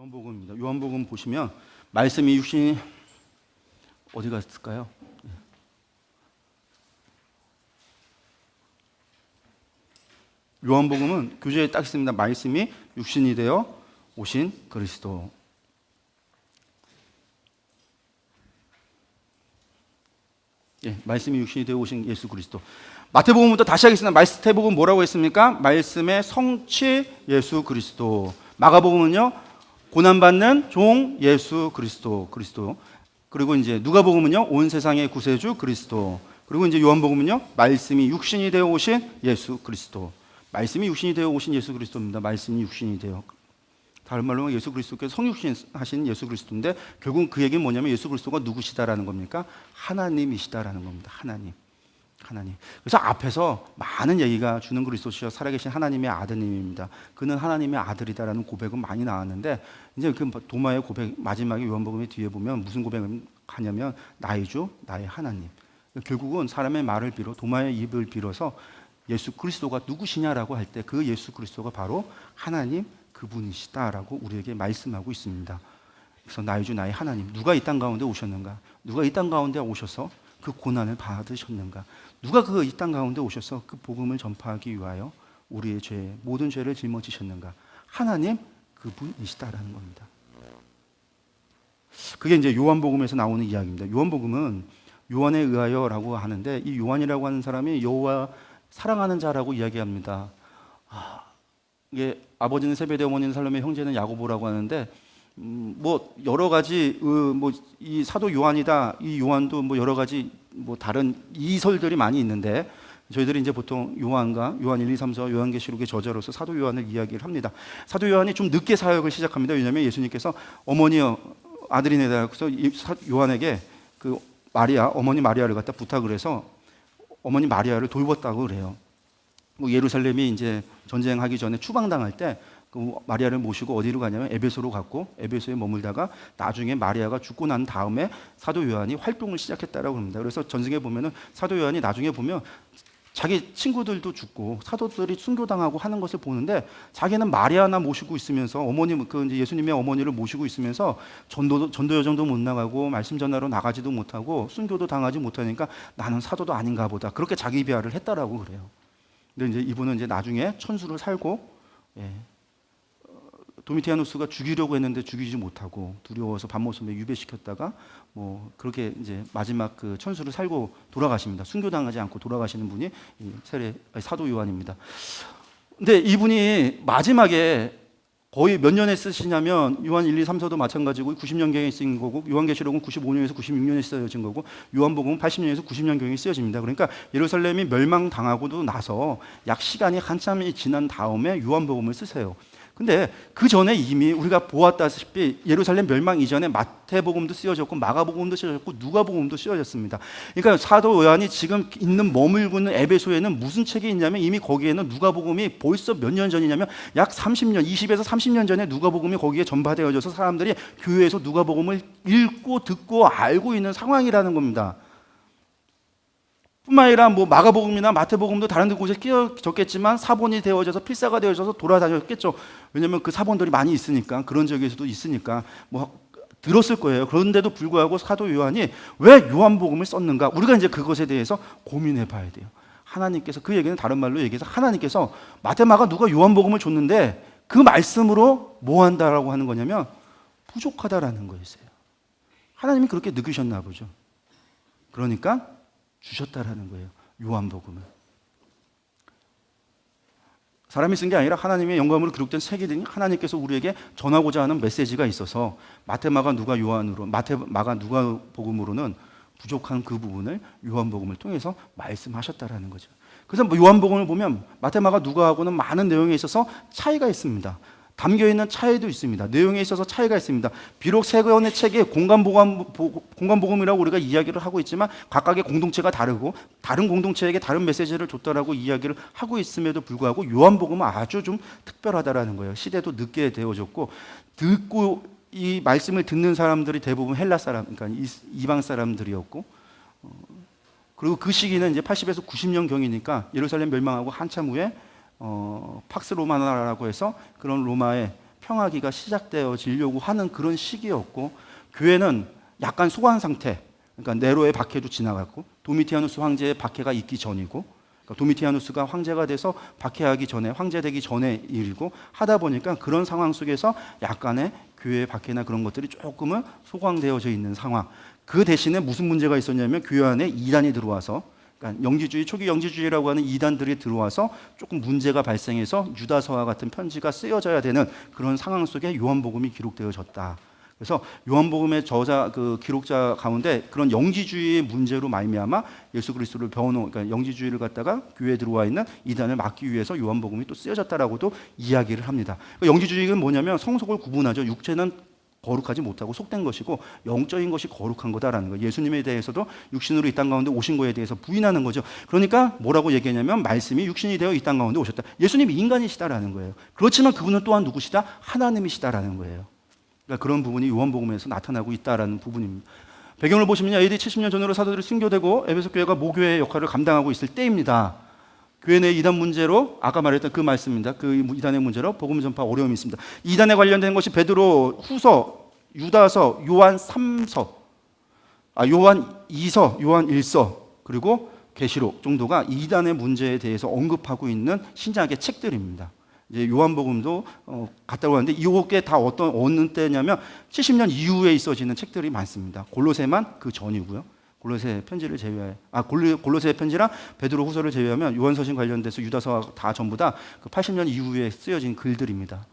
요한복음입니다. 요한복음 보시면 말씀이 육신이 어디 갔을까요? 요한복음은 교재에 딱 있습니다. 말씀이 육신이 되어 오신 그리스도. 말씀이 육신이 되어 오신 예수 그리스도. 마태복음부터 다시 하겠습니다. 마태복음 뭐라고 했습니까? 말씀의 성취 예수 그리스도. 마가복음은요, 고난받는 종 예수 그리스도. 그리고 이제 누가복음은요, 온 세상의 구세주 그리스도. 그리고 이제 요한복음은요, 말씀이 육신이 되어 오신 예수 그리스도. 말씀이 육신이 되어 오신 예수 그리스도입니다. 말씀이 육신이 되어. 다른 말로 예수 그리스도께서 성육신 하신 예수 그리스도인데, 결국은 그 얘기는 뭐냐면 예수 그리스도가 누구시다라는 겁니까? 하나님이시다라는 겁니다. 하나님. 그래서 앞에서 많은 얘기가 주는 그리스도시여 살아계신 하나님의 아드님입니다. 그는 하나님의 아들이다라는 고백은 많이 나왔는데, 이제 그 도마의 고백 마지막에 요한복음의 뒤에 보면 무슨 고백을 하냐면 나의 주, 나의 하나님. 결국은 사람의 말을 빌어 도마의 입을 빌어서 예수 그리스도가 누구시냐라고 할 때 그 예수 그리스도가 바로 하나님 그분이시다라고 우리에게 말씀하고 있습니다. 그래서 나의 주, 나의 하나님. 누가 이 땅 가운데 오셨는가? 누가 이 땅 가운데 오셔서 그 고난을 받으셨는가? 누가 그 이 땅 가운데 오셔서 그 복음을 전파하기 위하여 우리의 죄, 모든 죄를 짊어지셨는가? 하나님 그분이시다라는 겁니다. 그게 이제 요한복음에서 나오는 이야기입니다. 요한복음은 요한에 의하여라고 하는데, 이 요한이라고 하는 사람이 여호와 사랑하는 자라고 이야기합니다. 이게 아버지는 세베대, 어머니는 살로메, 형제는 야고보라고 하는데, 뭐 여러 가지 이 사도 요한이다, 이 요한도 뭐 여러 가지 뭐 다른 이설들이 많이 있는데, 저희들이 이제 보통 요한과 요한 1, 2, 3, 4 요한계시록의 저자로서 사도 요한을 이야기를 합니다. 사도 요한이 좀 늦게 사역을 시작합니다. 왜냐하면 예수님께서 어머니여 아들이네다 그래서 요한에게 그 마리아, 어머니 마리아를 갖다 부탁을 해서 어머니 마리아를 돌봤다고 그래요. 뭐 예루살렘이 이제 전쟁하기 전에 추방당할 때 그 마리아를 모시고 어디로 가냐면 에베소로 갔고, 에베소에 머물다가 나중에 마리아가 죽고 난 다음에 사도 요한이 활동을 시작했다라고 합니다. 그래서 전승에 보면은 사도 요한이 나중에 보면 자기 친구들도 죽고 사도들이 순교당하고 하는 것을 보는데, 자기는 마리아나 모시고 있으면서 그 이제 예수님의 어머니를 모시고 있으면서 전도 여정도 못 나가고 말씀 전하러 나가지도 못하고 순교도 당하지 못하니까 나는 사도도 아닌가 보다, 그렇게 자기 비하를 했다라고 그래요. 근데 이제 이분은 이제 나중에 천수를 살고, 도미티아누스가 죽이려고 했는데 죽이지 못하고 두려워서 밤모섬에 유배시켰다가 뭐 그렇게 이제 마지막 그 천수를 살고 돌아가십니다. 순교당하지 않고 돌아가시는 분이 사도 요한입니다. 근데 이분이 마지막에 거의 몇 년에 쓰시냐면 요한 1, 2, 3, 4도 마찬가지고 90년경에 쓰인 거고, 요한계시록은 95년에서 96년에 쓰여진 거고, 요한복음은 80년에서 90년경에 쓰여집니다. 그러니까 예루살렘이 멸망당하고도 나서 약 시간이 한참이 지난 다음에 요한복음을 쓰세요. 근데 그 전에 이미 우리가 보았다시피 예루살렘 멸망 이전에 마태복음도 쓰여졌고 마가복음도 쓰여졌고 누가복음도 쓰여졌습니다. 그러니까 사도 요한이 지금 머물고 있는 에베소에는 무슨 책이 있냐면, 이미 거기에는 누가복음이 벌써 몇 년 전이냐면 약 30년, 20에서 30년 전에 누가복음이 거기에 전파되어져서 사람들이 교회에서 누가복음을 읽고 듣고 알고 있는 상황이라는 겁니다. 뿐만 아니라 뭐 마가복음이나 마태복음도 다른 곳에 끼어졌겠지만 사본이 되어져서 필사가 되어져서 돌아다녔겠죠. 왜냐하면 그 사본들이 많이 있으니까, 그런 지역에서도 있으니까 뭐 들었을 거예요. 그런데도 불구하고 사도 요한이 왜 요한복음을 썼는가? 우리가 이제 그것에 대해서 고민해 봐야 돼요. 하나님께서, 그 얘기는 다른 말로 얘기해서 하나님께서 마태, 마가, 누가 요한복음을 줬는데 그 말씀으로 뭐 한다라고 하는 거냐면 부족하다라는 거였어요. 하나님이 그렇게 느끼셨나 보죠. 그러니까 주셨다라는 거예요. 요한복음을 사람이 쓴 게 아니라 하나님의 영감으로 기록된 책이더니 하나님께서 우리에게 전하고자 하는 메시지가 있어서 마태, 마가, 누가 요한으로, 마태, 마가, 누가 복음으로는 부족한 그 부분을 요한복음을 통해서 말씀하셨다라는 거죠. 그래서 요한복음을 보면 마태, 마가, 누가하고는 많은 내용에 있어서 차이가 있습니다. 담겨있는 차이도 있습니다. 내용에 있어서 차이가 있습니다. 비록 세 권의 책에 공간복음이라고 우리가 이야기를 하고 있지만 각각의 공동체가 다르고 다른 공동체에게 다른 메시지를 줬다라고 이야기를 하고 있음에도 불구하고 요한복음은 아주 좀 특별하다라는 거예요. 시대도 늦게 되어졌고, 듣고 이 말씀을 듣는 사람들이 대부분 헬라 사람, 그러니까 이방 사람들이었고, 그리고 그 시기는 이제 80에서 90년경이니까 예루살렘 멸망하고 한참 후에 팍스 로마나라고 해서 그런 로마의 평화기가 시작되어지려고 하는 그런 시기였고, 교회는 약간 소강 상태, 그러니까 네로의 박해도 지나갔고 도미티아누스 황제의 박해가 있기 전이고, 그러니까 도미티아누스가 황제가 돼서 박해하기 전에, 황제되기 전에 일이고 하다 보니까 그런 상황 속에서 약간의 교회의 박해나 그런 것들이 조금은 소강되어져 있는 상황. 그 대신에 무슨 문제가 있었냐면 교회 안에 이단이 들어와서, 그러니까 영지주의, 초기 영지주의라고 하는 이단들이 들어와서 조금 문제가 발생해서 유다서와 같은 편지가 쓰여져야 되는 그런 상황 속에 요한복음이 기록되어졌다. 그래서 요한복음의 저자, 그 기록자 가운데 그런 영지주의의 문제로 말미암아 예수 그리스도를 배워놓은, 그러니까 영지주의를 갖다가 교회에 들어와 있는 이단을 막기 위해서 요한복음이 또 쓰여졌다라고도 이야기를 합니다. 그러니까 영지주의는 뭐냐면 성속을 구분하죠. 육체는 거룩하지 못하고 속된 것이고 영적인 것이 거룩한 거다라는 거예요. 예수님에 대해서도 육신으로 이 땅 가운데 오신 거에 대해서 부인하는 거죠. 그러니까 뭐라고 얘기하냐면 말씀이 육신이 되어 이 땅 가운데 오셨다. 예수님이 인간이시다라는 거예요. 그렇지만 그분은 또한 누구시다? 하나님이시다라는 거예요. 그러니까 그런 부분이 요한복음에서 나타나고 있다라는 부분입니다. 배경을 보시면 AD 70년 전으로 사도들이 순교되고 에베소 교회가 모교회의 역할을 감당하고 있을 때입니다. 교회 내 이단 문제로 아까 말했던 그 말씀입니다. 그 이단의 문제로 복음 전파 어려움이 있습니다. 이단에 관련된 것이 베드로 후서, 유다서, 요한 3서, 요한 2서, 요한 1서, 그리고 계시록 정도가 이단의 문제에 대해서 언급하고 있는 신약의 책들입니다. 이제 요한복음도 갔다 오는데 이게 다 어느 때냐면 70년 이후에 있어지는 책들이 많습니다. 골로새만 그 전이고요. 골로새 편지를 제외해, 골로새 편지랑 베드로 후서를 제외하면 요한서신 관련돼서 유다서와 다 전부 다 그 80년 이후에 쓰여진 글들입니다.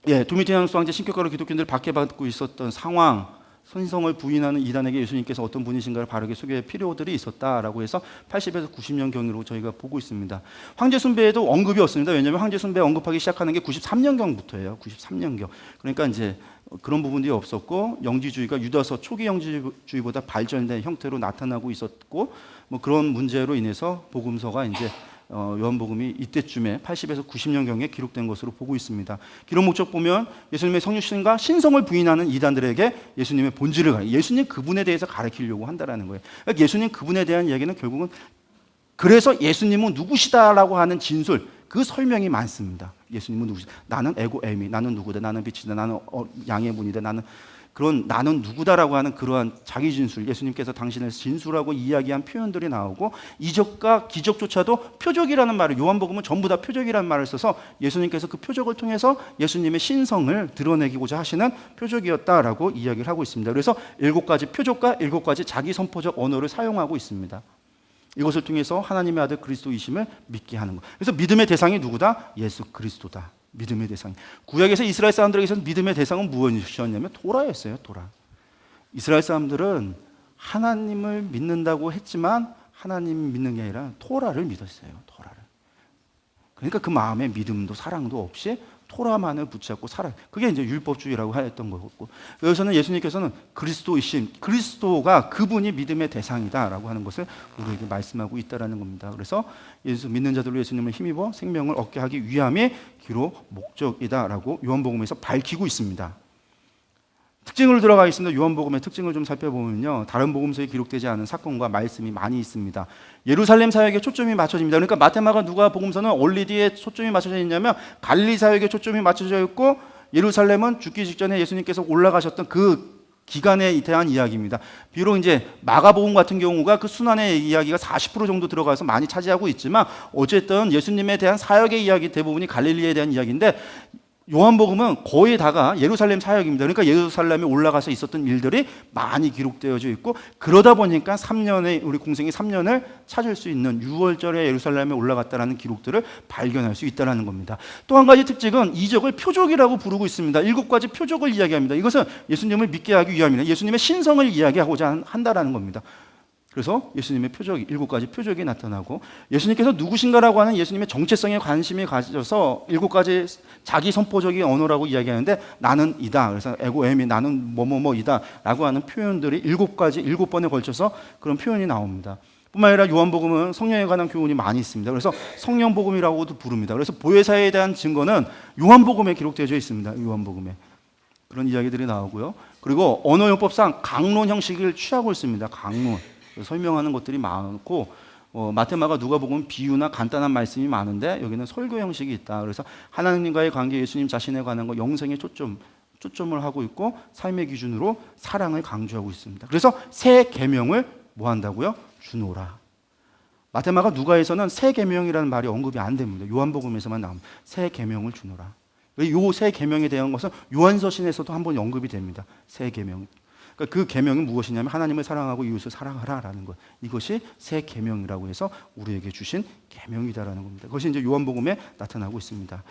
예, 도미티아누스 황제 신격가로 기독교인들 박해받고 있었던 상황, 선성을 부인하는 이단에게 예수님께서 어떤 분이신가를 바르게 소개할 필요들이 있었다라고 해서 80에서 90년경으로 저희가 보고 있습니다. 황제 숭배에도 언급이 없습니다. 왜냐하면 황제 숭배 언급하기 시작하는 게 93년경부터예요. 93년경. 그러니까 이제 그런 부분들이 없었고 영지주의가 유다서 초기 영지주의보다 발전된 형태로 나타나고 있었고, 뭐 그런 문제로 인해서 복음서가 이제 요한복음이 이때쯤에 80에서 90년경에 기록된 것으로 보고 있습니다. 기록 목적 보면 예수님의 성육신과 신성을 부인하는 이단들에게 예수님의 본질을, 예수님 그분에 대해서 가르치려고 한다라는 거예요. 그러니까 예수님 그분에 대한 이야기는 결국은, 그래서 예수님은 누구시다라고 하는 진술, 그 설명이 많습니다. 예수님은 누구시다? 나는 에고 에미, 나는 누구다, 나는 빛이다, 나는 양의 문이다, 나는 누구다라고 하는 그러한 자기 진술, 예수님께서 당신을 진술하고 이야기한 표현들이 나오고, 이적과 기적조차도 표적이라는 말을, 요한복음은 전부 다 표적이라는 말을 써서 예수님께서 그 표적을 통해서 예수님의 신성을 드러내기고자 하시는 표적이었다라고 이야기를 하고 있습니다. 그래서 7가지 표적과 7가지 자기 선포적 언어를 사용하고 있습니다. 이것을 통해서 하나님의 아들 그리스도이심을 믿게 하는 것. 그래서 믿음의 대상이 누구다? 예수 그리스도다. 믿음의 대상. 구약에서 이스라엘 사람들에게서 믿음의 대상은 무엇이었냐면 토라였어요. 토라. 이스라엘 사람들은 하나님을 믿는다고 했지만 하나님 믿는 게 아니라 토라를 믿었어요. 토라를. 그러니까 그 마음에 믿음도 사랑도 없이 토라만을 붙잡고 살아요. 그게 이제 율법주의라고 했던 거고. 여기서는 예수님께서는 그리스도이신, 그리스도가 그분이 믿음의 대상이다라고 하는 것을 우리에게 말씀하고 있다라는 겁니다. 그래서 예수 믿는 자들로 예수님을 힘입어 생명을 얻게 하기 위함이 기록 목적이다라고 요한복음에서 밝히고 있습니다. 특징으로 들어가겠습니다. 요한복음의 특징을 좀 살펴보면요, 다른 복음서에 기록되지 않은 사건과 말씀이 많이 있습니다. 예루살렘 사역에 초점이 맞춰집니다. 그러니까 마태, 마가, 누가 복음서는 어디에 초점이 맞춰져 있냐면 갈릴리 사역에 초점이 맞춰져 있고, 예루살렘은 죽기 직전에 예수님께서 올라가셨던 그 기간에 대한 이야기입니다. 비록 이제 마가복음 같은 경우가 그 순환의 이야기가 40% 정도 들어가서 많이 차지하고 있지만, 어쨌든 예수님에 대한 사역의 이야기 대부분이 갈릴리에 대한 이야기인데, 요한복음은 거의 다가 예루살렘 사역입니다. 그러니까 예루살렘에 올라가서 있었던 일들이 많이 기록되어져 있고, 그러다 보니까 3년에 우리 공생이 3년을 찾을 수 있는 6월절에 예루살렘에 올라갔다라는 기록들을 발견할 수 있다는 겁니다. 또 한 가지 특징은 이적을 표적이라고 부르고 있습니다. 7가지 표적을 이야기합니다. 이것은 예수님을 믿게 하기 위함이나 예수님의 신성을 이야기하고자 한다라는 겁니다. 그래서 예수님의 표적이, 7가지 표적이 나타나고, 예수님께서 누구신가라고 하는 예수님의 정체성에 관심이 가져서 7가지 자기 선포적인 언어라고 이야기하는데, 나는 이다, 그래서 에고 에미, 나는 뭐뭐뭐이다 라고 하는 표현들이 7번에 걸쳐서 그런 표현이 나옵니다. 뿐만 아니라 요한복음은 성령에 관한 교훈이 많이 있습니다. 그래서 성령복음이라고도 부릅니다. 그래서 보혜사에 대한 증거는 요한복음에 기록되어 있습니다. 요한복음에 그런 이야기들이 나오고요. 그리고 언어용법상 강론 형식을 취하고 있습니다. 강론 설명하는 것들이 많고, 마태마가 누가복음 비유나 간단한 말씀이 많은데 여기는 설교 형식이 있다. 그래서 하나님과의 관계, 예수님 자신에 관한 거, 영생에 초점을 하고 있고 삶의 기준으로 사랑을 강조하고 있습니다. 그래서 새 계명을 뭐 한다고요? 주노라. 마태마가 누가에서는 새 계명이라는 말이 언급이 안 됩니다. 요한복음에서만 나옵니다. 새 계명을 주노라. 요 새 계명에 대한 것은 요한서신에서도 한번 언급이 됩니다. 새 계명. 그러니까 그 계명은 무엇이냐면 하나님을 사랑하고 이웃을 사랑하라라는 것. 이것이 새 계명이라고 해서 우리에게 주신 계명이다라는 겁니다. 그것이 이제 요한복음에 나타나고 있습니다.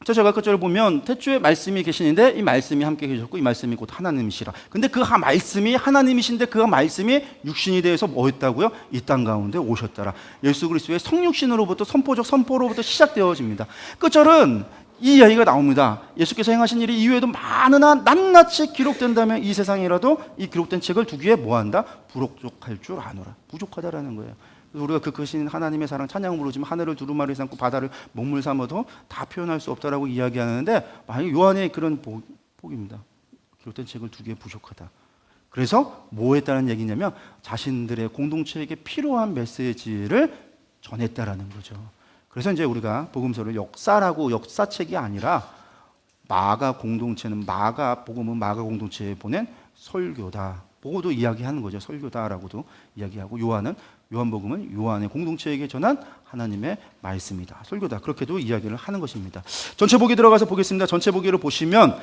제가 끝절을 보면 태초에 말씀이 계시는데 이 말씀이 함께 계셨고 이 말씀이 곧 하나님이시라. 근데 그 말씀이 하나님이신데 그 말씀이 육신이 되어서 뭐 했다고요? 이 땅 가운데 오셨더라. 예수 그리스도의 성육신으로부터 선포로부터 시작되어집니다. 끝절은 이 이야기가 나옵니다. 예수께서 행하신 일이 이외에도 많으나 낱낱이 기록된다면 이 세상이라도 이 기록된 책을 두기에 뭐한다? 부족할 줄 아노라. 부족하다라는 거예요. 우리가 그 크신 하나님의 사랑 찬양을 부르지만 하늘을 두루마리 삼고 바다를 먹물 삼아도 다 표현할 수 없다라고 이야기하는데 만약 요한의 그런 복입니다. 기록된 책을 두기에 부족하다. 그래서 뭐 했다는 얘기냐면 자신들의 공동체에게 필요한 메시지를 전했다라는 거죠. 그래서 이제 우리가 복음서를 역사책이 아니라 마가 공동체는 복음은 마가 공동체에 보낸 설교다. 보고도 이야기하는 거죠. 설교다라고도 이야기하고 요한복음은 요한의 공동체에게 전한 하나님의 말씀이다. 설교다. 그렇게도 이야기를 하는 것입니다. 전체 보기 들어가서 보겠습니다. 전체 보기를 보시면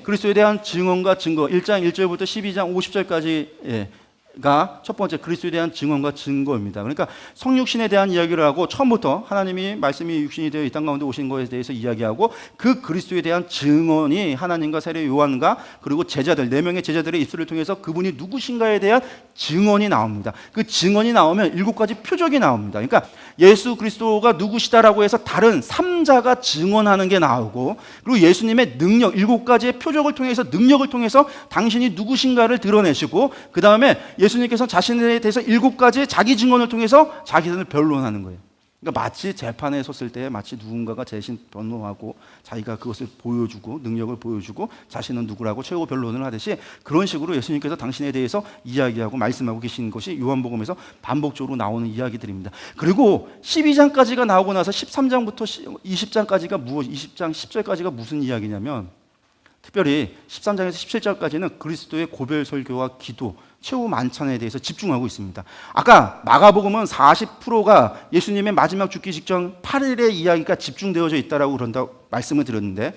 그리스도에 대한 증언과 증거 1장 1절부터 12장 50절까지 가 첫 번째 그리스도에 대한 증언과 증거입니다. 그러니까 성육신에 대한 이야기를 하고 처음부터 하나님이 말씀이 육신이 되어 이 땅 가운데 오신 것에 대해서 이야기하고 그 그리스도에 대한 증언이 하나님과 세례 요한과 그리고 제자들 4명의 제자들의 입술을 통해서 그분이 누구신가에 대한 증언이 나옵니다. 그 증언이 나오면 7가지 표적이 나옵니다. 그러니까 예수 그리스도가 누구시다라고 해서 다른 3자가 증언하는 게 나오고 그리고 예수님의 능력 7가지의 표적을 통해서 능력을 통해서 당신이 누구신가를 드러내시고 그 다음에 예수님께서 자신에 대해서 7가지 자기 증언을 통해서 자기를 변론하는 거예요. 그러니까 마치 재판에 섰을 때 마치 누군가가 대신 변론하고 자기가 그것을 보여주고 능력을 보여주고 자신은 누구라고 최후 변론을 하듯이 그런 식으로 예수님께서 당신에 대해서 이야기하고 말씀하고 계신 것이 요한복음에서 반복적으로 나오는 이야기들입니다. 그리고 12장까지가 나오고 나서 13장부터 20장까지가 20장 10절까지가 무슨 이야기냐면 특별히 13장에서 17절까지는 그리스도의 고별 설교와 기도 최후 만찬에 대해서 집중하고 있습니다. 아까 마가복음은 40%가 예수님의 마지막 죽기 직전 8일의 이야기가 집중되어져 있다라고 그런다고 말씀을 드렸는데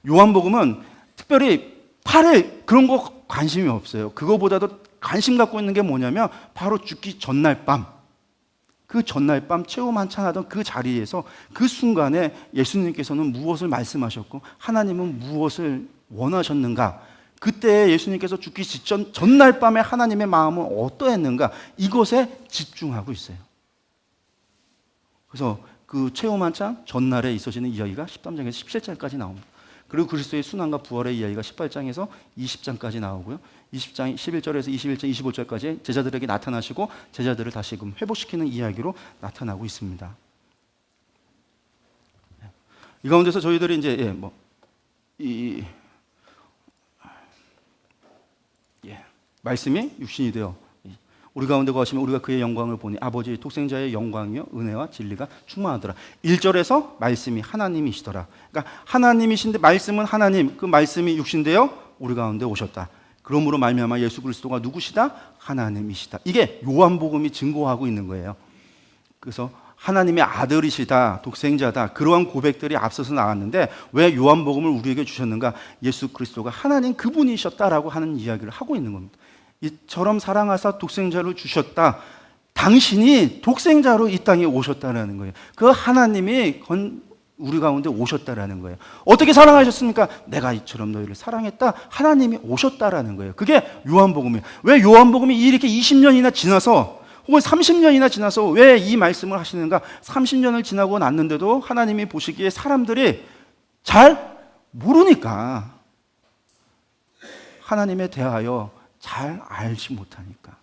요한복음은 특별히 8일 그런 거 관심이 없어요. 그거보다도 관심 갖고 있는 게 뭐냐면 바로 죽기 전날 밤 그 전날 밤 최후 만찬하던 그 자리에서 그 순간에 예수님께서는 무엇을 말씀하셨고 하나님은 무엇을 원하셨는가 그때 예수님께서 죽기 직전 전날 밤에 하나님의 마음은 어떠했는가 이것에 집중하고 있어요. 그래서 그 최후 만찬 전날에 있어지는 이야기가 13장에서 17장까지 나옵니다. 그리고 그리스도의 순환과 부활의 이야기가 18장에서 20장까지 나오고요. 20장 11절에서 21장 25절까지 제자들에게 나타나시고 제자들을 다시금 회복시키는 이야기로 나타나고 있습니다. 이 가운데서 저희들이 이제 말씀이 육신이 되어 우리 가운데 거하시면 우리가 그의 영광을 보니 아버지의 독생자의 영광이요 은혜와 진리가 충만하더라. 1절에서 말씀이 하나님이시더라. 그러니까 하나님이신데 말씀은 하나님, 그 말씀이 육신되어 우리 가운데 오셨다. 그러므로 말미암아 예수 그리스도가 누구시다? 하나님이시다. 이게 요한복음이 증거하고 있는 거예요. 그래서 하나님의 아들이시다, 독생자다 그러한 고백들이 앞서서 나왔는데 왜 요한복음을 우리에게 주셨는가? 예수 그리스도가 하나님 그분이셨다라고 하는 이야기를 하고 있는 겁니다. 이처럼 사랑하사 독생자를 주셨다. 당신이 독생자로 이 땅에 오셨다라는 거예요. 그 하나님이 우리 가운데 오셨다라는 거예요. 어떻게 사랑하셨습니까? 내가 이처럼 너희를 사랑했다. 하나님이 오셨다라는 거예요. 그게 요한복음이에요. 왜 요한복음이 이렇게 20년이나 지나서 혹은 30년이나 지나서 왜 이 말씀을 하시는가? 30년을 지나고 났는데도 하나님이 보시기에 사람들이 잘 모르니까 하나님에 대하여 잘 알지 못하니까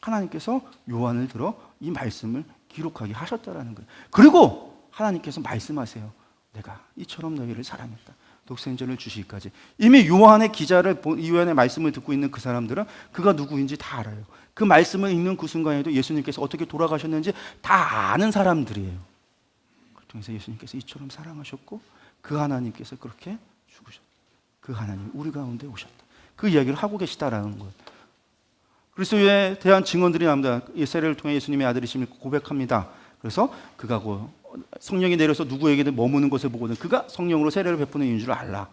하나님께서 요한을 들어 이 말씀을 기록하게 하셨다라는 거예요. 그리고 하나님께서 말씀하세요. 내가 이처럼 너희를 사랑했다. 독생자를 주시기까지. 이미 요한의 기자를 요한의 말씀을 듣고 있는 그 사람들은 그가 누구인지 다 알아요. 그 말씀을 읽는 그 순간에도 예수님께서 어떻게 돌아가셨는지 다 아는 사람들이에요. 그 통해서 예수님께서 이처럼 사랑하셨고 그 하나님께서 그렇게 죽으셨다. 그 하나님이 우리 가운데 오셨다. 그 이야기를 하고 계시다라는 거예요. 그리스도에 대한 증언들이 나옵니다. 이 세례를 통해 예수님의 아들이심을 고백합니다. 그래서 그가 성령이 내려서 누구에게든 머무는 것을 보고는 그가 성령으로 세례를 베푸는 이인 줄 알라.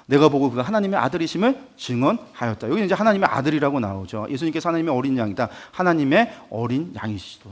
내가 보고 그가 하나님의 아들이심을 증언하였다. 여기 이제 하나님의 아들이라고 나오죠. 예수님께서 하나님의 어린 양이다. 하나님의 어린 양이시다.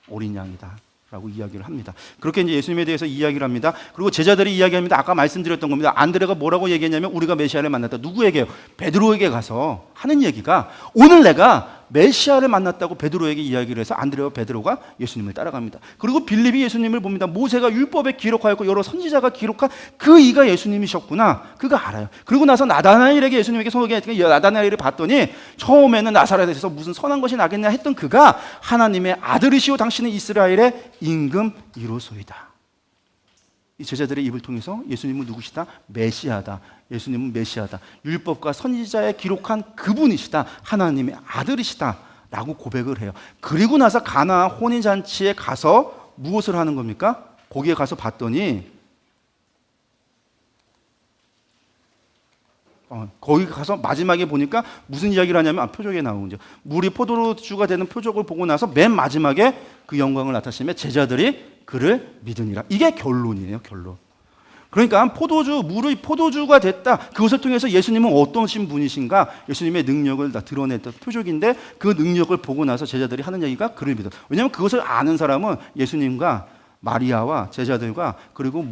어린 양이다. 라고 이야기를 합니다. 그렇게 이제 예수님에 대해서 이야기를 합니다. 그리고 제자들이 이야기합니다. 아까 말씀드렸던 겁니다. 안드레가 뭐라고 얘기했냐면 우리가 메시아를 만났다. 누구에게요? 베드로에게 가서 하는 얘기가 오늘 내가 메시아를 만났다고 베드로에게 이야기를 해서 안드레와 베드로가 예수님을 따라갑니다. 그리고 빌립이 예수님을 봅니다. 모세가 율법에 기록하였고 여러 선지자가 기록한 그 이가 예수님이셨구나. 그가 알아요. 그리고 나서 나다나엘에게 예수님에게 소개했더니 나다나엘을 봤더니 처음에는 나사렛에서 무슨 선한 것이 나겠냐 했던 그가 하나님의 아들이시오 당신은 이스라엘의 임금이로소이다. 이 제자들의 입을 통해서 예수님은 누구시다? 메시아다. 예수님은 메시아다. 율법과 선지자에 기록한 그분이시다. 하나님의 아들이시다. 라고 고백을 해요. 그리고 나서 가나 혼인잔치에 가서 무엇을 하는 겁니까? 거기에 가서 봤더니 거기 가서 마지막에 보니까 무슨 이야기를 하냐면 표적에 나오죠. 물이 포도주가 되는 표적을 보고 나서 맨 마지막에 그 영광을 나타내시며 제자들이 그를 믿으니라. 이게 결론이에요. 결론. 그러니까 물이 포도주가 됐다. 그것을 통해서 예수님은 어떠신 분이신가? 예수님의 능력을 다 드러냈던 표적인데 그 능력을 보고 나서 제자들이 하는 얘기가 그를 믿어. 왜냐하면 그것을 아는 사람은 예수님과 마리아와 제자들과 그리고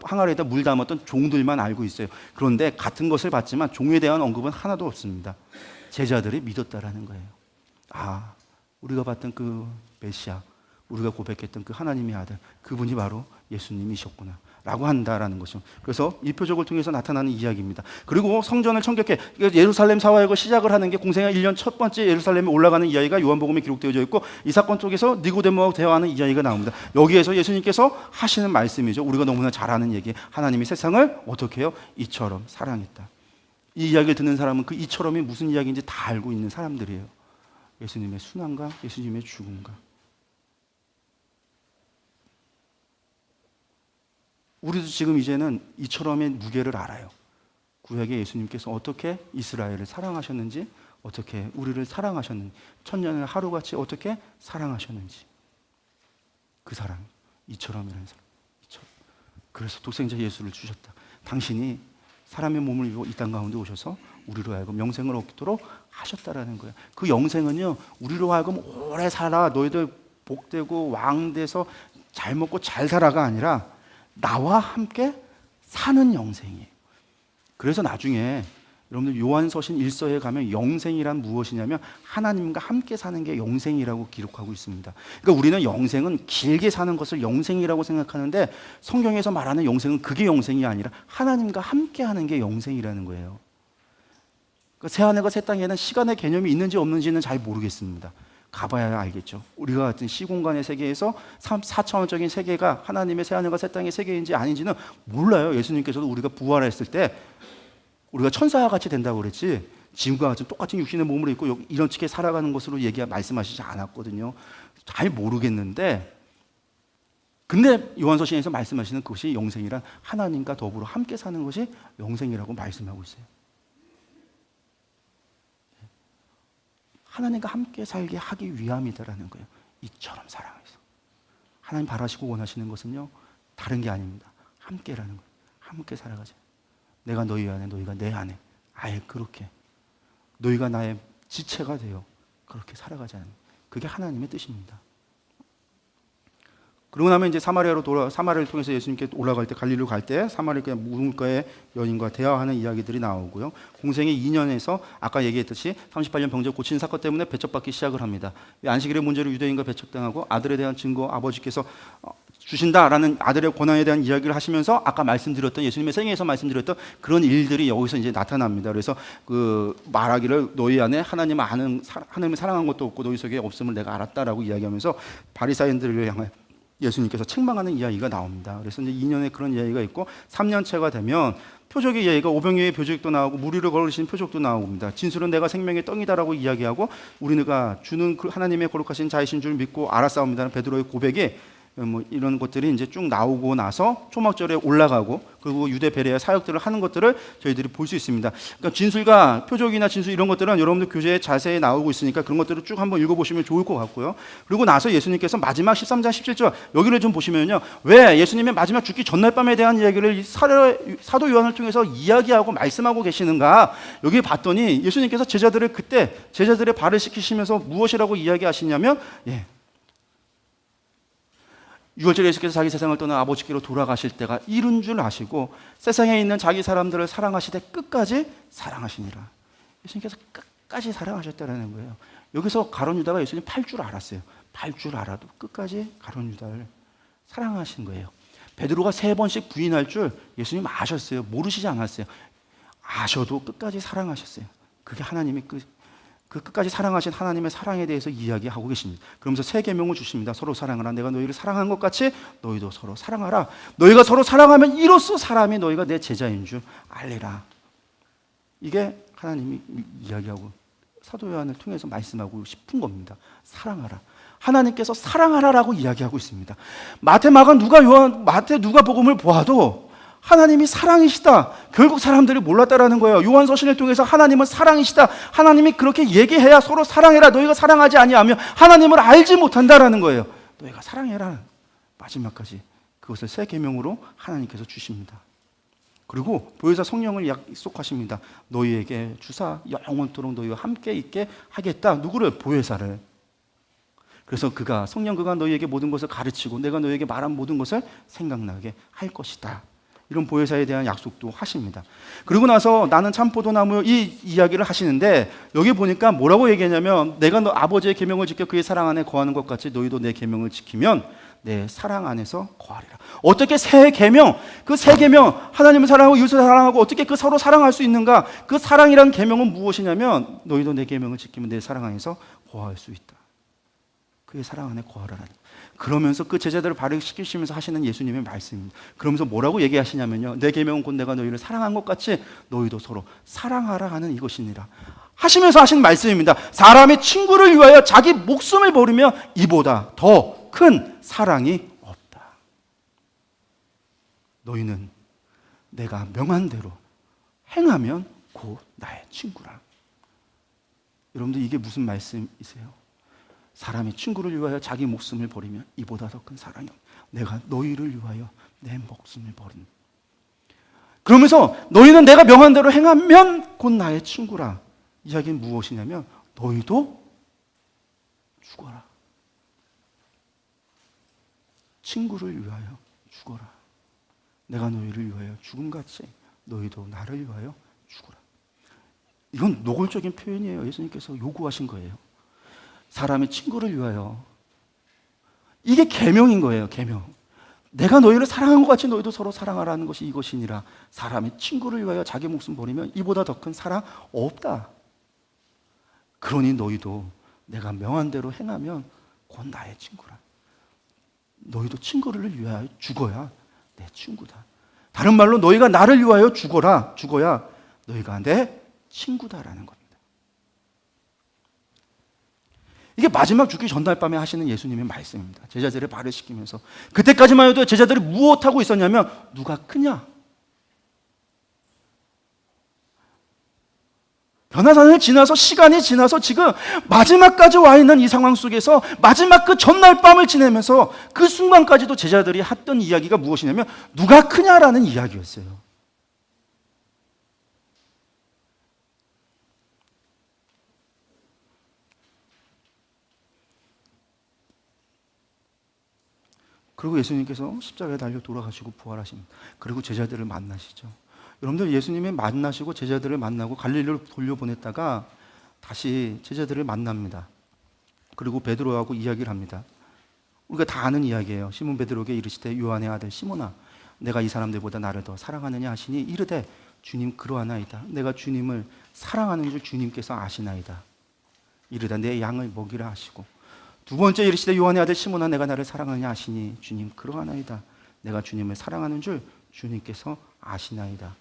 항아리에다 물 담았던 종들만 알고 있어요. 그런데 같은 것을 봤지만 종에 대한 언급은 하나도 없습니다. 제자들이 믿었다라는 거예요. 아, 우리가 봤던 그 메시아, 우리가 고백했던 그 하나님의 아들, 그분이 바로 예수님이셨구나 라고 한다라는 것이죠. 그래서 이 표적을 통해서 나타나는 이야기입니다. 그리고 성전을 청결케 예루살렘 사화역을 시작을 하는 게 공생애 1년 첫 번째 예루살렘에 올라가는 이야기가 요한복음에 기록되어져 있고 이 사건 쪽에서 니고데모와 대화하는 이야기가 나옵니다. 여기에서 예수님께서 하시는 말씀이죠. 우리가 너무나 잘 아는 얘기. 하나님이 세상을 어떻게 해요? 이처럼 사랑했다. 이 이야기를 듣는 사람은 그 이처럼이 무슨 이야기인지 다 알고 있는 사람들이에요. 예수님의 순환과 예수님의 죽음과. 우리도 지금 이제는 이처럼의 무게를 알아요. 구약의 예수님께서 어떻게 이스라엘을 사랑하셨는지, 어떻게 우리를 사랑하셨는지, 천년을 하루같이 어떻게 사랑하셨는지. 그 사랑, 이처럼이라는 사람. 이처럼. 그래서 독생자 예수를 주셨다. 당신이 사람의 몸을 입고 이 땅 가운데 오셔서 우리로 하여금 영생을 얻도록 하셨다라는 거예요. 그 영생은요, 우리로 하여금 오래 살아 너희들 복되고 왕돼서 잘 먹고 잘 살아가 아니라 나와 함께 사는 영생이에요. 그래서 나중에 여러분들 요한서신 1서에 가면 영생이란 무엇이냐면 하나님과 함께 사는 게 영생이라고 기록하고 있습니다. 그러니까 우리는 영생은 길게 사는 것을 영생이라고 생각하는데 성경에서 말하는 영생은 그게 영생이 아니라 하나님과 함께 하는 게 영생이라는 거예요. 그러니까 새하늘과 새 땅에는 시간의 개념이 있는지 없는지는 잘 모르겠습니다. 가봐야 알겠죠. 우리가 같은 시공간의 세계에서 4차원적인 세계가 하나님의 새하늘과 새 땅의 세계인지 아닌지는 몰라요. 예수님께서도 우리가 부활했을 때 우리가 천사와 같이 된다고 그랬지 지금과 같은 똑같은 육신의 몸을 입고 이런 식의 살아가는 것으로 말씀하시지 않았거든요. 잘 모르겠는데 근데 요한서신에서 말씀하시는 그것이 영생이란 하나님과 더불어 함께 사는 것이 영생이라고 말씀하고 있어요. 하나님과 함께 살게 하기 위함이다라는 거예요. 이처럼 사랑해서. 하나님 바라시고 원하시는 것은요, 다른 게 아닙니다. 함께라는 거예요. 함께 살아가자. 내가 너희 안에, 너희가 내 안에. 아예 그렇게. 너희가 나의 지체가 되어 그렇게 살아가자는 거예요. 그게 하나님의 뜻입니다. 그러고 나면 이제 사마리아를 통해서 예수님께 올라갈 때 갈릴리로 갈 때 사마리아 무물가의 여인과 대화하는 이야기들이 나오고요. 공생의 2년에서 아까 얘기했듯이 38년 병자 고치는 사건 때문에 배척받기 시작을 합니다. 안식일의 문제로 유대인과 배척당하고 아들에 대한 증거 아버지께서 주신다라는 아들의 권한에 대한 이야기를 하시면서 아까 말씀드렸던 예수님의 생애에서 말씀드렸던 그런 일들이 여기서 이제 나타납니다. 그래서 말하기를 너희 안에 하나님을 사랑한 것도 없고 너희 속에 없음을 내가 알았다라고 이야기하면서 바리사인들을 향해 예수님께서 책망하는 이야기가 나옵니다. 그래서 이제 2년에 그런 이야기가 있고 3년째가 되면 표적의 예가 오병이어의 표적도 나오고 물 위를 걸으신 표적도 나옵니다. 진술은 내가 생명의 떡이다라고 이야기하고 우리가 주는 그 하나님의 거룩하신 자이신 줄 믿고 알았사옵니다는 베드로의 고백이 뭐 이런 것들이 이제 쭉 나오고 나서 초막절에 올라가고 그리고 유대 베레아 사역들을 하는 것들을 저희들이 볼 수 있습니다. 그러니까 진술과 표적이나 진술 이런 것들은 여러분들 교재에 자세히 나오고 있으니까 그런 것들을 쭉 한번 읽어보시면 좋을 것 같고요. 그리고 나서 예수님께서 마지막 13장 17절 여기를 좀 보시면요, 왜 예수님의 마지막 죽기 전날 밤에 대한 이야기를 사도 요한을 통해서 이야기하고 말씀하고 계시는가, 여기 봤더니 예수님께서 제자들을 그때 제자들의 발을 씻기시면서 무엇이라고 이야기하시냐면 6월절에 예수께서 자기 세상을 떠나 아버지께로 돌아가실 때가 이른 줄 아시고 세상에 있는 자기 사람들을 사랑하시되 끝까지 사랑하시니라. 예수님께서 끝까지 사랑하셨다는 거예요. 여기서 가룟 유다가 예수님 팔 줄 알았어요. 팔 줄 알아도 끝까지 가룟 유다를 사랑하신 거예요. 베드로가 3번씩 부인할 줄 예수님 아셨어요. 모르시지 않았어요. 아셔도 끝까지 사랑하셨어요. 그게 하나님의 그 끝까지 사랑하신 하나님의 사랑에 대해서 이야기하고 계십니다. 그러면서 3계명을 주십니다. 서로 사랑하라. 내가 너희를 사랑한 것 같이 너희도 서로 사랑하라. 너희가 서로 사랑하면 이로써 사람이 너희가 내 제자인 줄 알리라. 이게 하나님이 이야기하고 사도 요한을 통해서 말씀하고 싶은 겁니다. 사랑하라. 하나님께서 사랑하라라고 이야기하고 있습니다. 마태, 마가, 누가복음을 보아도 하나님이 사랑이시다. 결국 사람들이 몰랐다라는 거예요. 요한서신을 통해서 하나님은 사랑이시다. 하나님이 그렇게 얘기해야 서로 사랑해라. 너희가 사랑하지 아니하면 하나님을 알지 못한다라는 거예요. 너희가 사랑해라. 마지막까지 그것을 3계명으로 하나님께서 주십니다. 그리고 보혜사 성령을 약속하십니다. 너희에게 주사 영원토록 너희와 함께 있게 하겠다. 누구를? 보혜사를. 그래서 성령 그가 너희에게 모든 것을 가르치고 내가 너희에게 말한 모든 것을 생각나게 할 것이다. 이런 보혜사에 대한 약속도 하십니다. 그리고 나서 나는 참 포도나무 이 이야기를 하시는데 여기 보니까 뭐라고 얘기하냐면 내가 너 아버지의 계명을 지켜 그의 사랑 안에 거하는 것 같이 너희도 내 계명을 지키면 내 사랑 안에서 거하리라. 어떻게 세 계명, 그 3계명 하나님을 사랑하고 이웃을 사랑하고 어떻게 그 서로 사랑할 수 있는가? 그 사랑이라는 계명은 무엇이냐면 너희도 내 계명을 지키면 내 사랑 안에서 거할 수 있다. 그의 사랑 안에 거하라는. 그러면서 그 제자들을 발휘시키시면서 하시는 예수님의 말씀입니다. 그러면서 뭐라고 얘기하시냐면요, 내 계명은 곧 내가 너희를 사랑한 것 같이 너희도 서로 사랑하라 하는 이것이니라 하시면서 하신 말씀입니다. 사람이 친구를 위하여 자기 목숨을 버리며 이보다 더 큰 사랑이 없다. 너희는 내가 명한 대로 행하면 곧 나의 친구라. 여러분들 이게 무슨 말씀이세요? 사람이 친구를 위하여 자기 목숨을 버리면 이보다 더 큰 사랑이 없다. 내가 너희를 위하여 내 목숨을 버린. 그러면서 너희는 내가 명한 대로 행하면 곧 나의 친구라. 이야기는 무엇이냐면 너희도 죽어라. 친구를 위하여 죽어라. 내가 너희를 위하여 죽음같이 너희도 나를 위하여 죽어라. 이건 노골적인 표현이에요. 예수님께서 요구하신 거예요. 사람의 친구를 위하여. 이게 계명인 거예요. 계명. 내가 너희를 사랑한 것 같이 너희도 서로 사랑하라는 것이 이것이니라. 사람의 친구를 위하여 자기 목숨 버리면 이보다 더 큰 사랑 없다. 그러니 너희도 내가 명한 대로 행하면 곧 나의 친구라. 너희도 친구를 위하여 죽어야 내 친구다. 다른 말로 너희가 나를 위하여 죽어야 너희가 내 친구다라는 겁니다. 이게 마지막 죽기 전날 밤에 하시는 예수님의 말씀입니다. 제자들의 발을 씻기면서. 그때까지만 해도 제자들이 무엇하고 있었냐면 누가 크냐? 변화산을 지나서 시간이 지나서 지금 마지막까지 와 있는 이 상황 속에서 마지막 그 전날 밤을 지내면서 그 순간까지도 제자들이 했던 이야기가 무엇이냐면 누가 크냐라는 이야기였어요. 그리고 예수님께서 십자가에 달려 돌아가시고 부활하십니다. 그리고 제자들을 만나시죠. 여러분들 예수님이 만나시고 제자들을 만나고 갈릴리로 돌려보냈다가 다시 제자들을 만납니다. 그리고 베드로하고 이야기를 합니다. 우리가 다 아는 이야기예요. 시몬 베드로에게 이르시되 요한의 아들 시몬아 내가 이 사람들보다 나를 더 사랑하느냐 하시니 이르되 주님 그러하나이다. 내가 주님을 사랑하는 줄 주님께서 아시나이다. 이르되 내 양을 먹이라 하시고 두 번째 이르시되 요한의 아들 시몬아 내가 나를 사랑하느냐 하시니 주님 그러하나이다. 내가 주님을 사랑하는 줄 주님께서 아시나이다.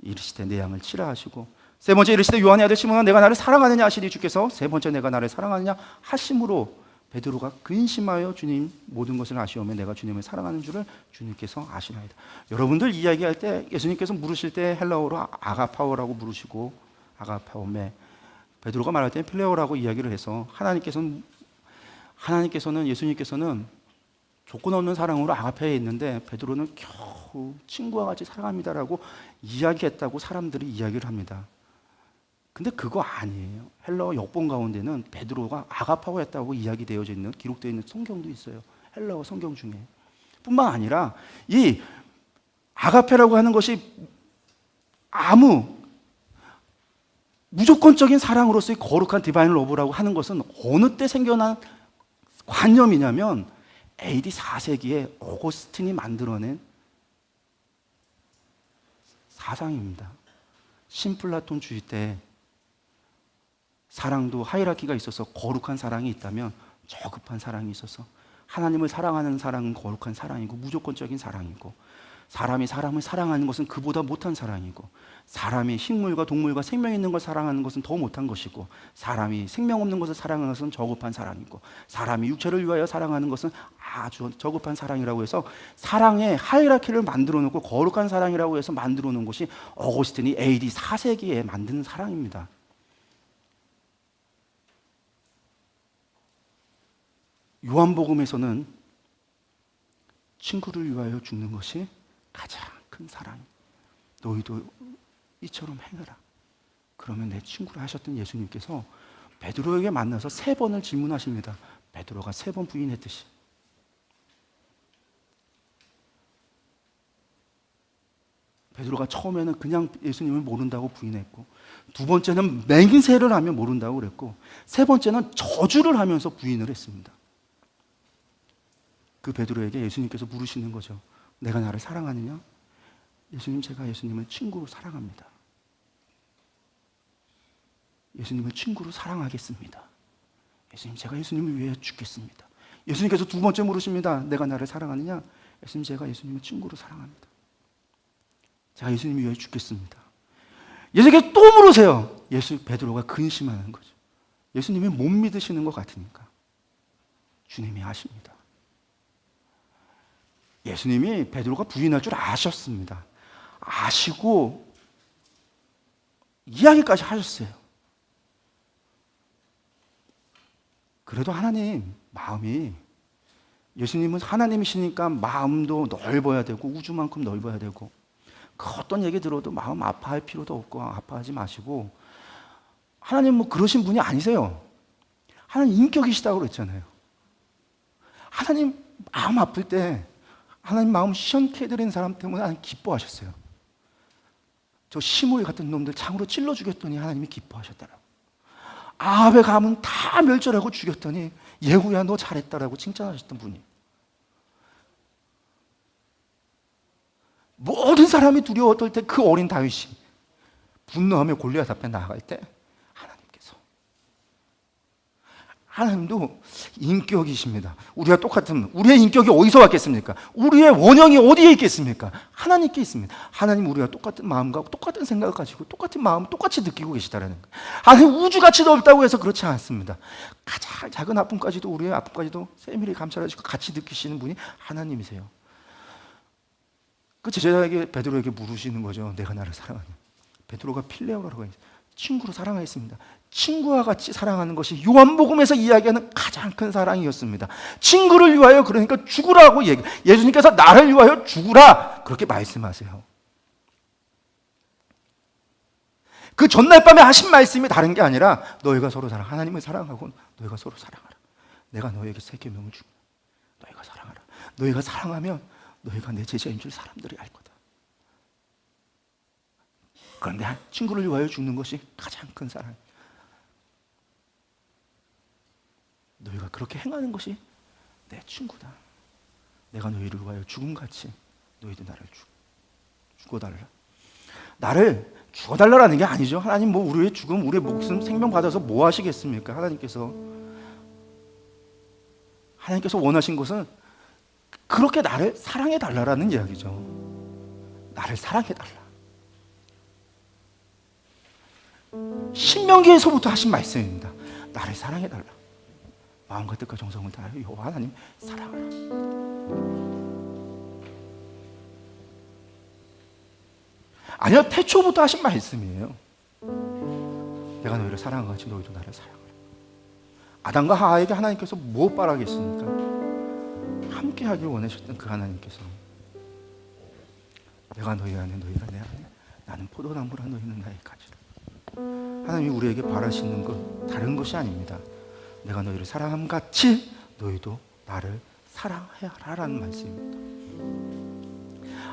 이르시되 내 양을 치라 하시고, 세 번째 이르시되 요한의 아들 시몬아 내가 나를 사랑하느냐 하시니 주께서 세 번째 내가 나를 사랑하느냐 하심으로 베드로가 근심하여 주님 모든 것을 아시오며 내가 주님을 사랑하는 줄을 주님께서 아시나이다. 여러분들 이야기할 때 예수님께서 물으실 때 헬라어로 아가파오라고 물으시고, 아가파오메, 베드로가 말할 때는 필레오라고 이야기를 해서 하나님께서는 예수님께서는 조건 없는 사랑으로 아가페에 있는데 베드로는 겨우 친구와 같이 사랑합니다라고 이야기했다고 사람들이 이야기를 합니다. 근데 그거 아니에요. 헬라어 역본 가운데는 베드로가 아가파오였다고 이야기되어져 있는, 기록되어 있는 성경도 있어요. 헬라어 성경 중에. 뿐만 아니라 이 아가페라고 하는 것이 무조건적인 사랑으로서의 거룩한 디바인 러브라고 하는 것은 어느 때 생겨난 관념이냐면 AD 4세기에 어거스틴이 만들어낸 사상입니다. 신플라톤 주의 때 사랑도 하이라키가 있어서 거룩한 사랑이 있다면 저급한 사랑이 있어서, 하나님을 사랑하는 사랑은 거룩한 사랑이고 무조건적인 사랑이고, 사람이 사람을 사랑하는 것은 그보다 못한 사랑이고, 사람이 식물과 동물과 생명 있는 걸 사랑하는 것은 더 못한 것이고, 사람이 생명 없는 것을 사랑하는 것은 저급한 사랑이고, 사람이 육체를 위하여 사랑하는 것은 아주 저급한 사랑이라고 해서 사랑의 하이라키를 만들어 놓고 거룩한 사랑이라고 해서 만들어 놓은 것이 어거스틴이 AD 4세기에 만든 사랑입니다. 요한복음에서는 친구를 위하여 죽는 것이 가장 큰 사랑이다. 너희도 이처럼 행하라. 그러면 내 친구라 하셨던 예수님께서 베드로에게 만나서 3번을 질문하십니다. 베드로가 3번 부인했듯이. 베드로가 처음에는 그냥 예수님을 모른다고 부인했고, 두 번째는 맹세를 하며 모른다고 그랬고, 세 번째는 저주를 하면서 부인을 했습니다. 그 베드로에게 예수님께서 물으시는 거죠. 내가 나를 사랑하느냐? 예수님, 제가 예수님을 친구로 사랑합니다. 예수님을 친구로 사랑하겠습니다. 예수님, 제가 예수님을 위해 죽겠습니다. 예수님께서 두 번째 물으십니다. 내가 나를 사랑하느냐? 예수님, 제가 예수님을 친구로 사랑합니다. 제가 예수님을 위해 죽겠습니다. 예수님께서 또 물으세요. 베드로가 근심하는 거죠. 예수님이 못 믿으시는 것 같으니까. 주님이 아십니다. 예수님이 베드로가 부인할 줄 아셨습니다. 아시고 이야기까지 하셨어요. 그래도 하나님 마음이, 예수님은 하나님이시니까 마음도 넓어야 되고 우주만큼 넓어야 되고, 그 어떤 얘기 들어도 마음 아파할 필요도 없고 아파하지 마시고, 하나님 뭐 그러신 분이 아니세요. 하나님 인격이시다고 그랬잖아요. 하나님 마음 아플 때 하나님 마음 시원케 해드리는 사람 때문에 하나님 기뻐하셨어요. 저 시므이 같은 놈들 창으로 찔러 죽였더니 하나님이 기뻐하셨더라고. 아합의 가문 다 멸절하고 죽였더니 예후야 너 잘했다라고 칭찬하셨던 분이. 모든 사람이 두려워 떨 때 그 어린 다윗이 분노하며 골리앗 앞에 나아갈 때 하나님도 인격이십니다. 우리가 똑같은, 우리의 인격이 어디서 왔겠습니까? 우리의 원형이 어디에 있겠습니까? 하나님께 있습니다. 하나님 우리가 똑같은 마음과 똑같은 생각을 가지고 똑같은 마음 똑같이 느끼고 계시다라는 거예요. 하나님 우주같이 넓다고 해서 그렇지 않습니다. 가장 작은 아픔까지도, 우리의 아픔까지도 세밀히 감찰하시고 같이 느끼시는 분이 하나님이세요. 그 제자에게, 베드로에게 물으시는 거죠. 내가 나를 사랑하냐? 베드로가 필레오라고 해요. 친구로 사랑하였습니다. 친구와 같이 사랑하는 것이 요한복음에서 이야기하는 가장 큰 사랑이었습니다. 친구를 위하여, 그러니까 죽으라고 예수님께서 나를 위하여 죽으라 그렇게 말씀하세요. 그 전날 밤에 하신 말씀이 다른 게 아니라 너희가 서로 하나님을 사랑하고 너희가 서로 사랑하라. 내가 너희에게 새 계명을 주고 너희가 사랑하라. 너희가 사랑하면 너희가 내 제자인 줄 사람들이 알 거다. 그런데 친구를 위하여 죽는 것이 가장 큰 사랑. 너희가 그렇게 행하는 것이 내 친구다. 내가 너희를 위하여 죽음같이 너희도 나를 죽어달라. 나를 죽어달라는 게 아니죠. 하나님 뭐 우리의 죽음, 우리의 목숨, 생명 받아서 뭐 하시겠습니까? 하나님께서 원하신 것은 그렇게 나를 사랑해달라는 이야기죠. 나를 사랑해달라. 신명기에서부터 하신 말씀입니다. 나를 사랑해달라. 마음과 뜻과 정성을 다하여 여호와 하나님 사랑하라. 아니요, 태초부터 하신 말씀이에요. 내가 너희를 사랑한 것 같이 너희도 나를 사랑하라. 아담과 하와에게 하나님께서 무엇 바라겠습니까? 함께 하길 원하셨던 그 하나님께서 내가 너희 안에 너희가 내 안에 나는 포도나무라 너희는 나의 가지라. 하나님이 우리에게 바라시는 것 다른 것이 아닙니다. 내가 너희를 사랑함 같이 너희도 나를 사랑하라라는 말씀입니다.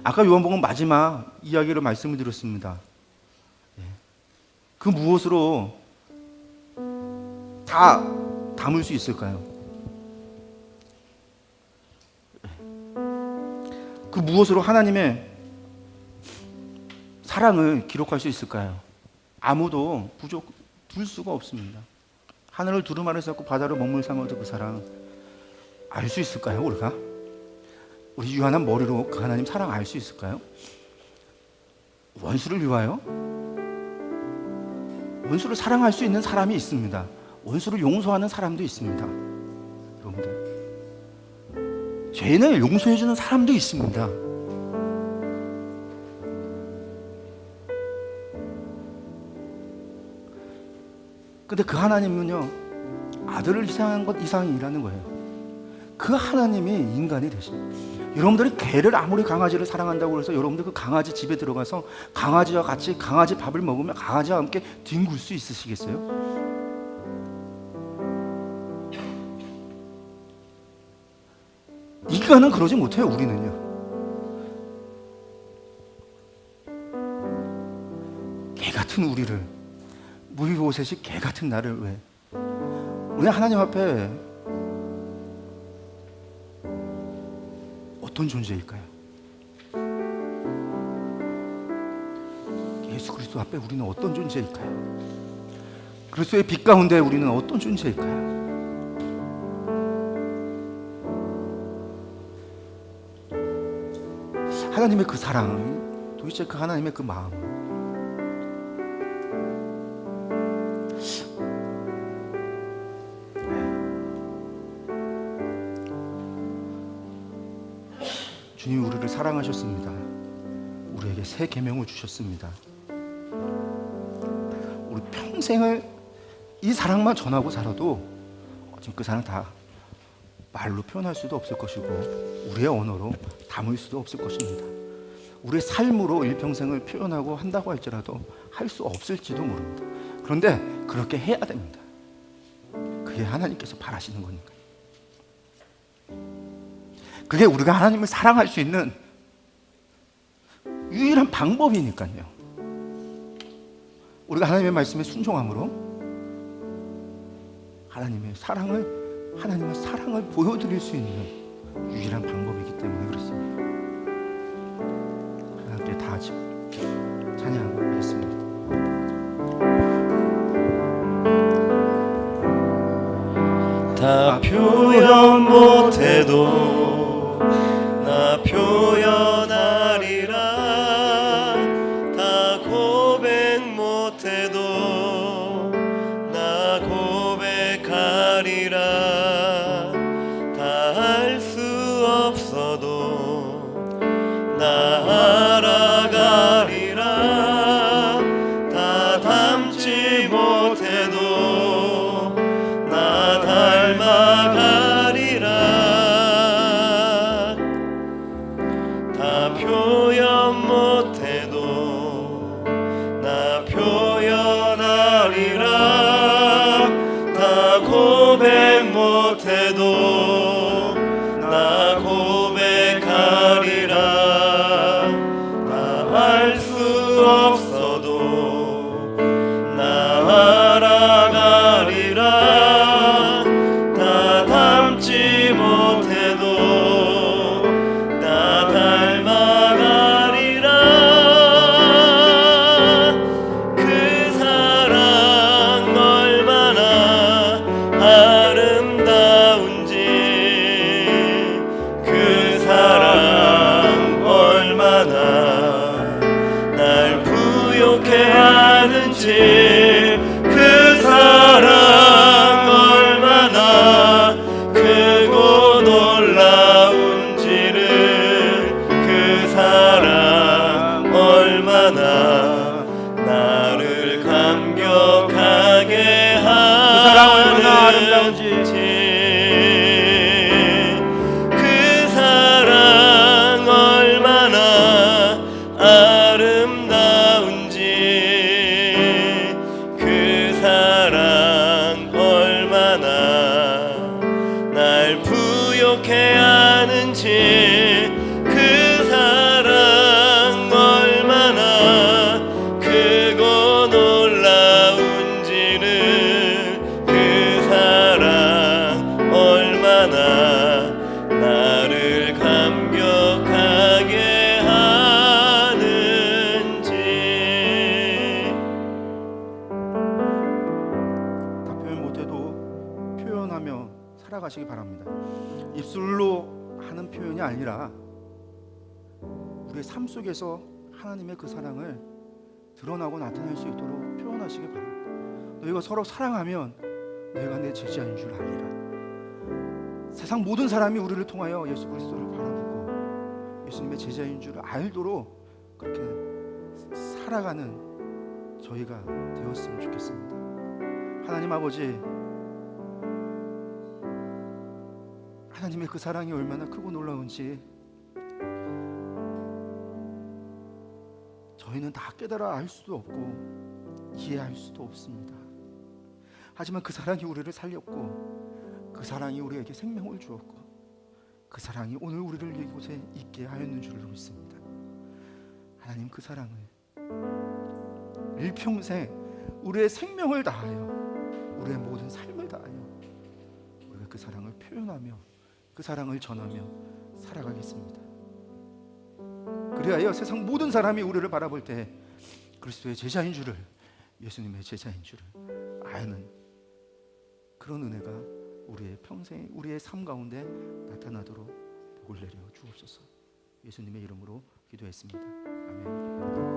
아까 요한복음 마지막 이야기로 말씀을 드렸습니다. 그 무엇으로 다 담을 수 있을까요? 그 무엇으로 하나님의 사랑을 기록할 수 있을까요? 아무도 둘 수가 없습니다. 하늘을 두루마리 쌓고 바다를 먹물 삼아도 그 사랑 알 수 있을까요? 우리가? 우리 유한한 머리로 그 하나님 사랑 알 수 있을까요? 원수를 위하여? 원수를 사랑할 수 있는 사람이 있습니다. 원수를 용서하는 사람도 있습니다. 여러분들, 죄인을 용서해주는 사람도 있습니다. 근데 그 하나님은요, 아들을 희생한 것 이상이라는 거예요. 그 하나님이 인간이 되신. 여러분들이 개를 아무리 강아지를 사랑한다고 해서 여러분들 그 강아지 집에 들어가서 강아지와 같이 강아지 밥을 먹으면 강아지와 함께 뒹굴 수 있으시겠어요? 인간은 그러지 못해요. 우리는요. 개 같은 우리를, 무리보셋이 개 같은 나를 왜? 우리 하나님 앞에 어떤 존재일까요? 예수 그리스도 앞에 우리는 어떤 존재일까요? 그리스도의 빛 가운데 우리는 어떤 존재일까요? 하나님의 그 사랑, 도대체 그 하나님의 그 마음, 주님이 우리를 사랑하셨습니다. 우리에게 새 계명을 주셨습니다. 우리 평생을 이 사랑만 전하고 살아도 지금 그 사랑 다 말로 표현할 수도 없을 것이고 우리의 언어로 담을 수도 없을 것입니다. 우리의 삶으로 일평생을 표현하고 한다고 할지라도 할 수 없을지도 모릅니다. 그런데 그렇게 해야 됩니다. 그게 하나님께서 바라시는 거니까요. 그게 우리가 하나님을 사랑할 수 있는 유일한 방법이니까요. 우리가 하나님의 말씀에 순종함으로 하나님의 사랑을 보여드릴 수 있는 유일한 방법이기 때문에 그렇습니다. 함께 다 같이 찬양하겠습니다. 다 표현 못해도 나 표현하리라. 다 고백 못해도 나 고백하리라. 다 할 수 없어도 나 알아가리라. 다 담지 못해도 나 닮아가리라. 다 표현 못해도 나 표현하리라. 다 고백 못해도 나 고백하리라. 다 알 수 없어도 나 알아가리라. 다 담지 못해도 나 닮아가리라. 그 사랑 얼마나 아름다운지, 그 사랑 얼마나 날 부욕해 하는지 살아가시기 바랍니다. 입술로 하는 표현이 아니라 우리의 삶 속에서 하나님의 그 사랑을 드러나고 나타낼 수 있도록 표현하시기 바랍니다. 너희가 서로 사랑하면 너희가 내 제자인 줄 알리라. 세상 모든 사람이 우리를 통하여 예수 그리스도를 바라보고 예수님의 제자인 줄 알도록 그렇게 살아가는 저희가 되었으면 좋겠습니다. 하나님 아버지, 하나님의 그 사랑이 얼마나 크고 놀라운지 저희는 다 깨달아 알 수도 없고 이해할 수도 없습니다. 하지만 그 사랑이 우리를 살렸고 그 사랑이 우리에게 생명을 주었고 그 사랑이 오늘 우리를 이곳에 있게 하였는 줄로 믿습니다. 하나님, 그 사랑을 일평생 우리의 생명을 다하여 우리의 모든 삶을 다하여 우리가 그 사랑을 표현하며 그 사랑을 전하며 살아가겠습니다. 그리하여 세상 모든 사람이 우리를 바라볼 때 그리스도의 제자인 줄을, 예수님의 제자인 줄을 아는 그런 은혜가 우리의 평생, 우리의 삶 가운데 나타나도록 복을 내려 주옵소서. 예수님의 이름으로 기도했습니다. 아멘.